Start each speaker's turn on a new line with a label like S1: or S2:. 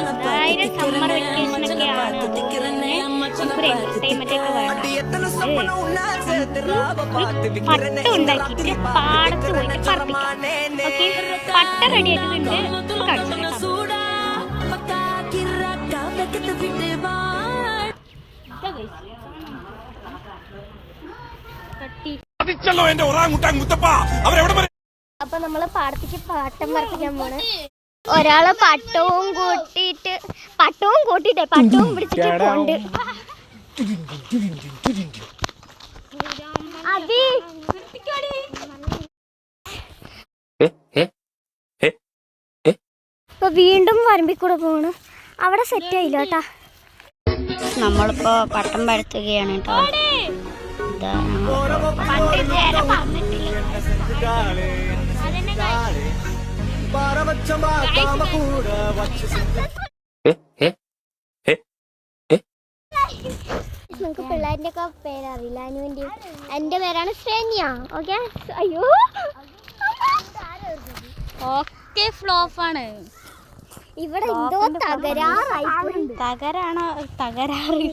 S1: അതായത് സമ്മർ വെക്കേഷനൊക്കെയാണ് നമുക്കൊരു എന്റർടൈൻമെന്റ് ഒക്കെ വേണം. പട്ട ഉണ്ടാക്കിയിട്ട് പാടത്ത് പോയിട്ട് പറപ്പിക്കാം. ഓക്കെ, പട്ട റെഡി ആക്കുന്നുണ്ട്.
S2: അപ്പൊ നമ്മള് പാടത്തേക്ക് പാട്ടം പറപ്പിക്കാൻ പോണ്. ഒരാള് പട്ടവും കൂട്ടിട്ട് പട്ടവും പിടിച്ചിട്ട് പോണ്ട്. അബി ഇപ്പൊ വീണ്ടും വരമ്പിക്കൂടെ പോണു. അവിടെ സെറ്റ് ആയില്ല കേട്ടാ.
S1: നമ്മളിപ്പോ പട്ടം പരത്തുകയാണ് കേട്ടോ.
S2: നമുക്ക് പിള്ളേരിന്റെ ഒക്കെ പേരറിയില്ല. അനുവിന്റെ എന്റെ പേരാണ് ശ്രേന്യ. ഓക്കെ, അയ്യോ
S1: ഓക്കെ, ഫ്ലോപ്പാണ്.
S2: ഇവിടെ എന്തോ തകരാറായി.
S1: തകരാറ്